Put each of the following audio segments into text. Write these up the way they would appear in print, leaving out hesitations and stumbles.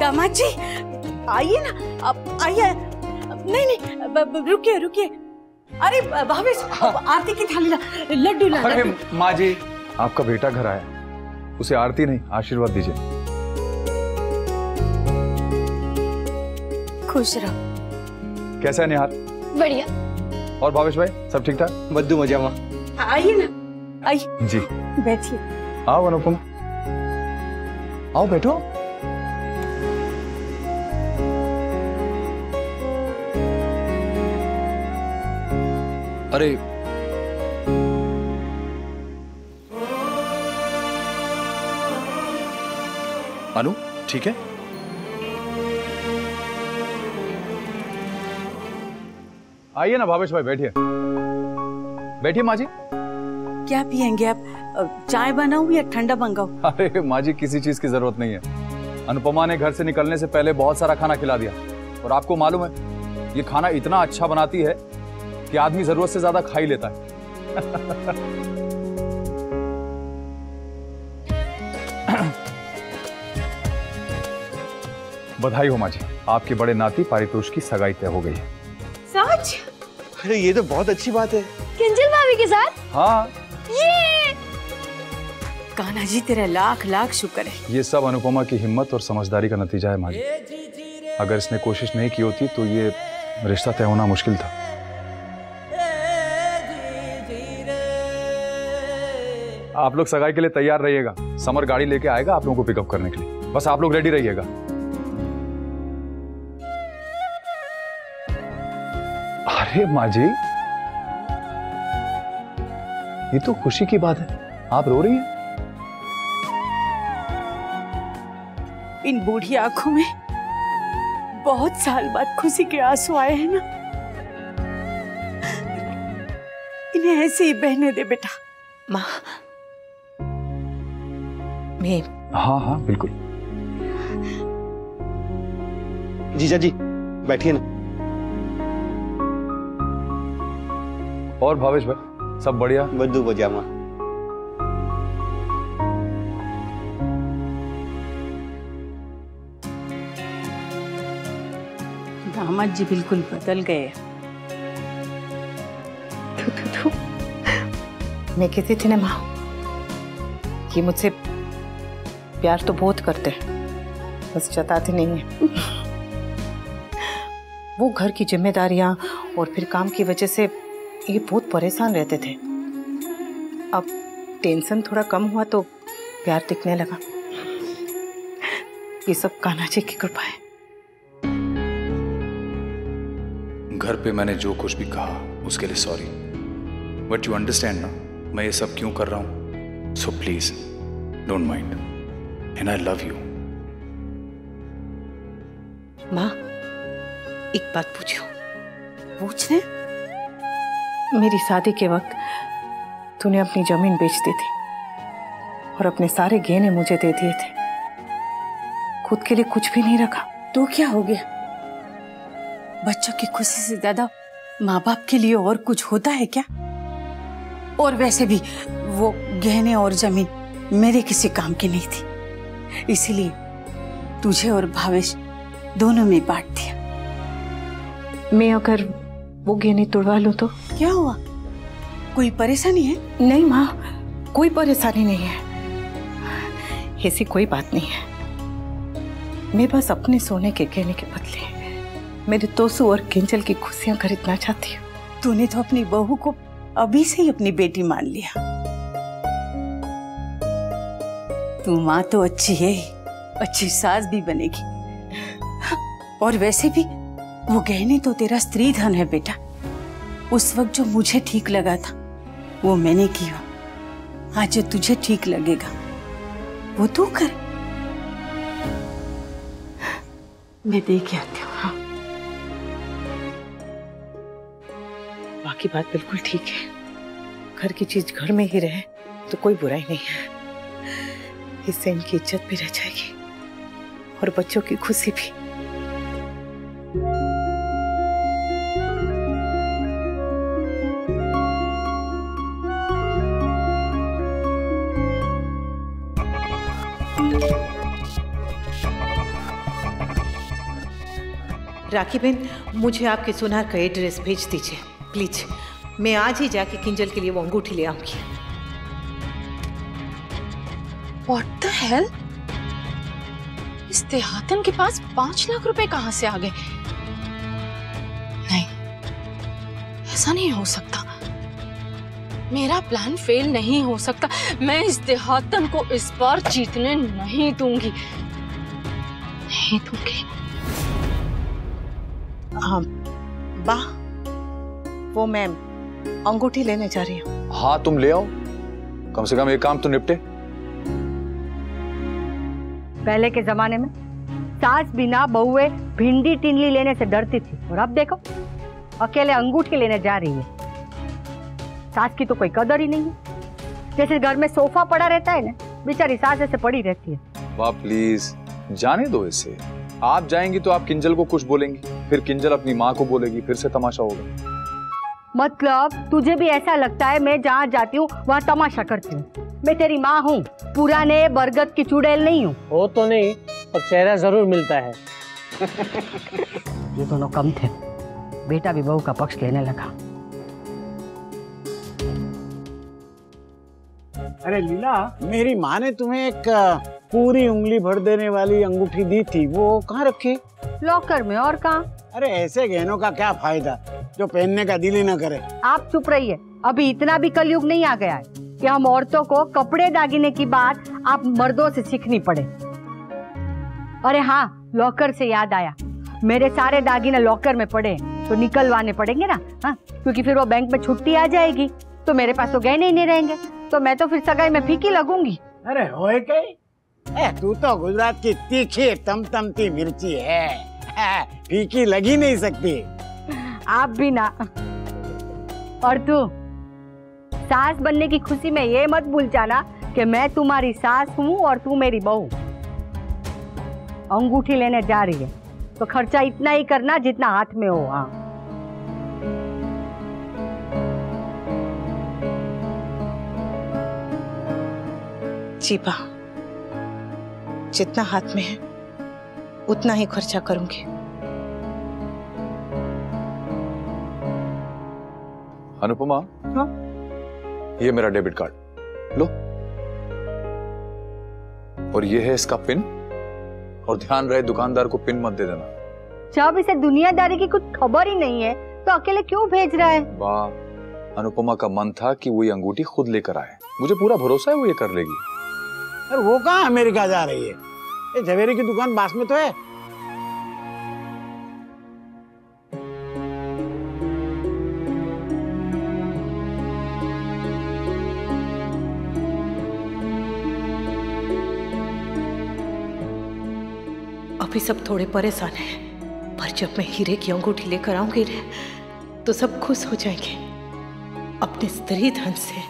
दामाद जी आइए ना, आप आइए। नहीं रुकिए रुकिए। अरे भावेश, आरती की थाली ला, लड्डू ला। अरे माँ जी, आपका बेटा घर आया, उसे आरती नहीं आशीर्वाद दीजिए। खुश रहो। कैसा है निहार? बढ़िया। और भावेश भाई सब ठीक ठाक? बद्दू मजा माँ। आइए ना, आइए जी। बैठिए। आओ अनुपमा, आओ बैठो। अरे अनु ठीक है? आइए ना भावेश भाई, बैठिए बैठिए। माँ जी क्या पियेंगे आप? चाय बनाऊं या ठंडा मंगाऊं? अरे माँ जी, किसी चीज की जरूरत नहीं है। अनुपमा ने घर से निकलने से पहले बहुत सारा खाना खिला दिया, और आपको मालूम है ये खाना इतना अच्छा बनाती है कि आदमी जरूरत से ज्यादा खा ही लेता है। बधाई हो माँ जी, आपके बड़े नाती पारितोष की सगाई तय हो गई है। सच? अरे ये तो बहुत अच्छी बात है। किंजल भाभी के साथ? हाँ। ये कान्हा जी तेरा लाख लाख शुक्र है। ये सब अनुपमा की हिम्मत और समझदारी का नतीजा है माँ जी। अगर इसने कोशिश नहीं की होती तो ये रिश्ता तय होना मुश्किल था। आप लोग सगाई के लिए तैयार रहिएगा, समर गाड़ी लेके आएगा आप लोगों को पिकअप करने के लिए। बस आप लोग रेडी रहिएगा। अरे माँ जी, ये तो खुशी की बात है, आप रो रही हैं? इन बूढ़ी आंखों में बहुत साल बाद खुशी के आंसू आए हैं ना, इन्हें ऐसे ही बहने दे बेटा। माँ, मैं। हाँ हाँ बिल्कुल। जीजा जी बैठिए ना। और भावेश भाई सब बढ़िया? बद्दू मजा माँ। दामाद जी बिल्कुल बदल गए। मैं कहती थी ना माँ कि मुझसे प्यार तो बहुत करते हैं, बस जताते नहीं है। वो घर की जिम्मेदारियां और फिर काम की वजह से ये बहुत परेशान रहते थे। अब टेंशन थोड़ा कम हुआ तो प्यार दिखने लगा। ये सब कान्हा जी की कृपा है। घर पे मैंने जो कुछ भी कहा उसके लिए सॉरी, बट यू अंडरस्टैंड ना मैं ये सब क्यों कर रहा हूं। So please don't mind, and I love you. माँ एक बात पूछो। पूछने? मेरी शादी के वक्त तूने अपनी जमीन बेच दी थी और अपने सारे गहने मुझे दे दिए थे, खुद के लिए कुछ भी नहीं रखा। तो क्या हो गया? बच्चों की खुशी से ज्यादा माँ बाप के लिए और कुछ होता है क्या? और वैसे भी वो गहने और जमीन मेरे किसी काम की नहीं थी, इसीलिए तुझे और भावेश दोनों में बांट दिया। मैं अगर वो गहने तोड़वा लूं तो? क्या हुआ? कोई परेशानी है? नहीं माँ, कोई परेशानी नहीं है, ऐसी कोई बात नहीं है। मैं बस अपने सोने के गहने के बदले मेरे तोसू और किंजल की खुशियां खरीदना चाहती हूँ। तूने तो अपनी बहू को अभी से ही अपनी बेटी मान लिया। तू माँ तो अच्छी है, अच्छी सास भी बनेगी। और वैसे भी वो गहने तो तेरा स्त्री धन है बेटा। उस वक्त जो मुझे ठीक लगा था वो मैंने किया, आज जो तुझे ठीक लगेगा वो तू कर। मैं दे के आती हूँ। हाँ बाकी बात बिल्कुल ठीक है, घर की चीज घर में ही रहे तो कोई बुराई नहीं है। इससे इनकी इज्जत भी रह जाएगी और बच्चों की खुशी भी। राखी बहन, मुझे आपके सुनार का एड्रेस भेज दीजिए प्लीज। मैं आज ही जाके किंजल के लिए वो अंगूठी ले आऊंगी। What the hell? इस देहातन के पास 5 लाख रुपए कहां से आ गए? नहीं, ऐसा नहीं हो सकता। मेरा प्लान फेल नहीं हो सकता। मैं इस देहातन को इस बार जीतने नहीं दूंगी, नहीं दूंगी। हाँ बा, वो मैम अंगूठी लेने जा रही हूँ। हाँ तुम ले आओ, कम से कम एक काम तो निपटे। पहले के जमाने में सास बिना बहुए भिंडी टिंडली लेने से डरती थी, और अब देखो अकेले अंगूठी लेने जा रही है। सास की तो कोई कदर ही नहीं है। जैसे घर में सोफा पड़ा रहता है ना, बेचारी सास ऐसे पड़ी रहती है। वाह प्लीज जाने दो इसे। आप जाएंगी तो आप किंजल को कुछ बोलेंगी, फिर किंजल अपनी माँ को बोलेगी, फिर से तमाशा होगा। मतलब तुझे भी ऐसा लगता है मैं जहाँ जाती हूँ वहाँ तमाशा करती हूँ? मैं तेरी माँ हूँ, पुराने बरगद की चुड़ैल नहीं हूँ। वो तो नहीं, पर चेहरा जरूर मिलता है। ये दोनों कम थे, बेटा भी बहू का पक्ष लेने लगा। अरे लीला, मेरी माँ ने तुम्हें एक पूरी उंगली भर देने वाली अंगूठी दी थी, वो कहाँ रखी? लॉकर में, और कहाँ? अरे ऐसे गहनों का क्या फायदा जो पहनने का दिल ही न करे। आप चुप रहिए, अभी इतना भी कलयुग नहीं आ गया है कि हम औरतों को कपड़े दागिने की बात आप मर्दों से सीखनी पड़े। अरे हाँ, लॉकर से याद आया, मेरे सारे दागिने लॉकर में पड़े तो निकलवाने पड़ेंगे ना। हाँ, क्योंकि फिर वो बैंक में छुट्टी आ जाएगी तो मेरे पास तो गहने ही नहीं रहेंगे, तो मैं तो फिर सगाई में फीकी लगूंगी। अरे होए कहीं, तू तो गुजरात की तीखी तमतमती मिर्ची है, फीकी लगी नहीं सकती। आप भी ना। और तू सास बनने की खुशी में ये मत भूल जाना कि मैं तुम्हारी सास हूँ और तू मेरी बहू। अंगूठी लेने जा रही है तो खर्चा इतना ही करना जितना हाथ में हो। हाँ, जीपा, जितना हाथ में है उतना ही खर्चा करूंगी। अनुपमा, हाँ? ये मेरा डेबिट कार्ड लो, और ये है इसका पिन, और ध्यान रहे दुकानदार को पिन मत दे देना। जब इसे दुनियादारी की कुछ खबर ही नहीं है तो अकेले क्यों भेज रहा है? वाह, अनुपमा का मन था कि वो ये अंगूठी खुद लेकर आए। मुझे पूरा भरोसा है वो ये कर लेगी। अरे वो कहाँ अमेरिका जा रही है? ये झवेरी की दुकान पास में तो है। अभी सब थोड़े परेशान हैं, पर जब मैं हीरे की अंगूठी लेकर आऊंगी तो सब खुश हो जाएंगे। अपने स्त्री धन से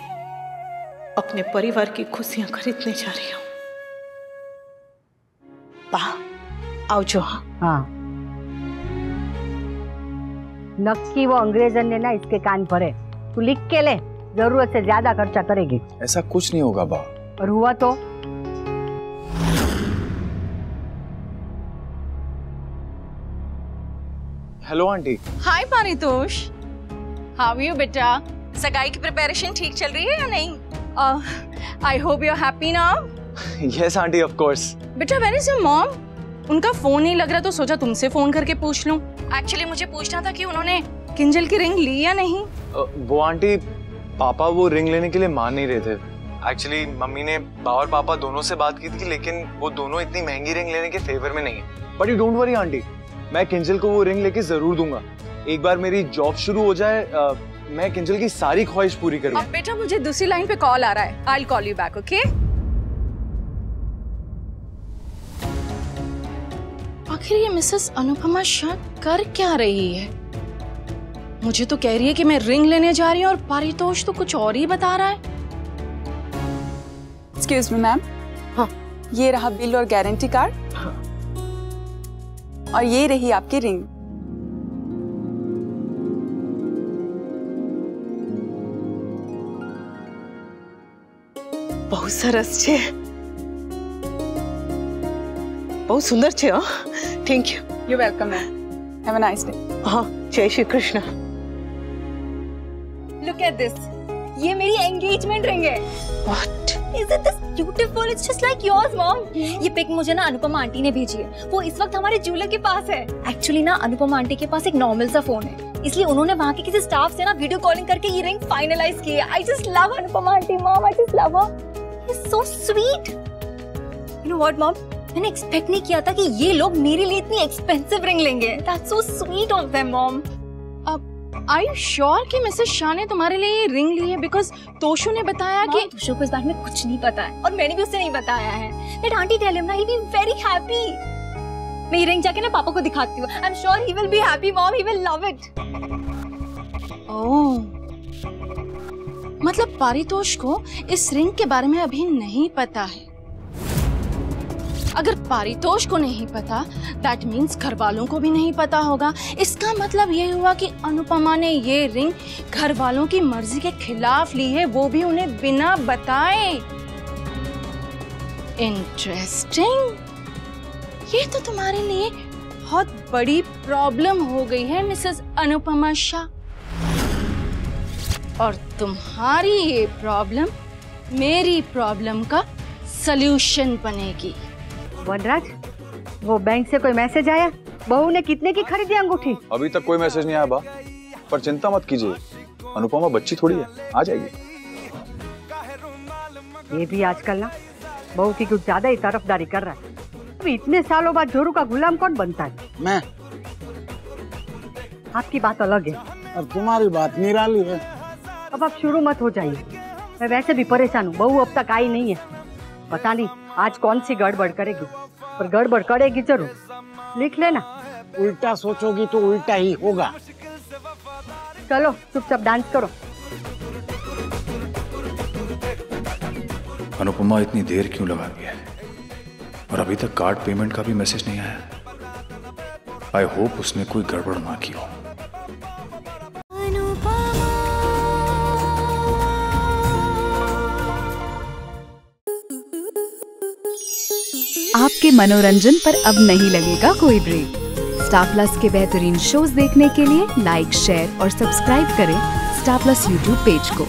अपने परिवार की खुशियां खरीदने जा रही हूँ। आओ जो। हाँ, नक्की वो अंग्रेजन ने ना इसके कान भरे। तू लिख के ले, जरूरत से ज्यादा खर्चा करेगी। ऐसा कुछ नहीं होगा बा। और हुआ तो? Hello aunty. Hi Paritosh, how are you बेटा? सगाई की प्रिपरेशन ठीक चल रही है या नहीं? I hope you are happy now. Yes aunty, of course. बेटा, वेयर इज योर मॉम? उनका फोन नहीं लग रहा तो सोचा तुमसे फोन करके पूछ लूं। एक्चुअली मुझे पूछना था कि उन्होंने किंजल की रिंग ली या नहीं। वो आंटी, पापा वो रिंग लेने के लिए मान नहीं रहे थे। एक्चुअली मम्मी ने बा और पापा दोनों से बात की थी, लेकिन वो दोनों इतनी महंगी रिंग लेने के फेवर में नहीं है। But you don't worry aunty, मैं किंजल को वो रिंग लेके जरूर दूंगा। एक बार मेरी जॉब शुरू हो जाए, मैं किंजल की सारी ख्वाहिश पूरी करूंगा। अब बेटा मुझे दूसरी लाइन पे कॉल आ रहा है, I will call you back, okay? आखिर ये मिसेस अनुपमा शाह कर क्या रही है? मुझे तो कह रही है कि मैं रिंग लेने जा रही हूँ, और पारितोष तो कुछ और ही बता रहा है। Excuse me ma'am. हाँ, ये रहा बिल और गारंटी कार्ड। हाँ। और ये रही आपकी रिंग। बहुत सरस છે, बहुत सुंदर છે। Thank you. You welcome ma'am. Have a nice day. हाँ, जय Shri Krishna. Look at this. ये मेरी एंगेजमेंट रिंग है। What? Is it this beautiful? It's just like yours, mom. ये पिक मुझे ना अनुपमा आंटी ने भेजी है। वो इस वक्त हमारे ज्वेलर के पास है। एक्चुअली ना अनुपमा आंटी के पास एक नॉर्मल सा फोन है, इसलिए उन्होंने वहाँ के किसी स्टाफ से ना वीडियो कॉलिंग करके ये रिंग फाइनलाइज की है। I just love Anupama aunty, mom. I just love her. It's so sweet. You know what, mom? मैंने एक्सपेक्ट नहीं किया था कि ये लोग मेरे लिए इतनी एक्सपेंसिव रिंग लेंगे। That's so sweet of them, mom. Are you sure कि मिसेस शाह ने तुम्हारे लिए ये रिंग ली है? बिकॉज तोशु ने बताया कि तोशु को इस बारे में कुछ नहीं पता है और मैंने भी उसे नहीं बताया है। Let aunty tell him ना, he'll be very happy. मैं ये रिंग जाके ना पापा को दिखाती हूँ। I'm sure he will be happy, mom. He will love it. ओह, मतलब पारितोष को इस रिंग के बारे में अभी नहीं पता है। अगर पारितोष को नहीं पता, दैट मीन्स घर वालों को भी नहीं पता होगा। इसका मतलब ये हुआ कि अनुपमा ने ये रिंग घर वालों की मर्जी के खिलाफ ली है, वो भी उन्हें बिना बताए। इंटरेस्टिंग। ये तो तुम्हारे लिए बहुत बड़ी प्रॉब्लम हो गई है मिसेस अनुपमा शाह, और तुम्हारी ये प्रॉब्लम मेरी प्रॉब्लम का सल्यूशन बनेगी। वनराज, वो बैंक से कोई मैसेज आया? बहू ने कितने की खरीदी अंगूठी? अभी तक कोई मैसेज नहीं आया बा, पर चिंता मत कीजिए, अनुपमा बच्ची थोड़ी है, आ जाएगी। ये भी आजकल ना बहू की कुछ ज्यादा ही तरफदारी कर रहा है। अभी इतने सालों बाद जोरू का गुलाम कौन बनता है? मैं। आपकी बात अलग है और तुम्हारी बात निराली है। अब आप शुरू मत हो जाइए, मैं वैसे भी परेशान हूँ। बहू अब तक आई नहीं है, पता नहीं आज कौन सी गड़बड़ करेगी, पर गड़बड़ करेगी जरूर। लिख लेना। उल्टा सोचोगी तो उल्टा ही होगा। चलो चुपचाप डांस करो। अनुपमा इतनी देर क्यों लगा दी है और अभी तक कार्ड पेमेंट का भी मैसेज नहीं आया? आई होप उसने कोई गड़बड़ ना की हो। आपके मनोरंजन पर अब नहीं लगेगा कोई ब्रेक। स्टार प्लस के बेहतरीन शोज देखने के लिए लाइक, शेयर और सब्सक्राइब करें स्टार प्लस यूट्यूब पेज को।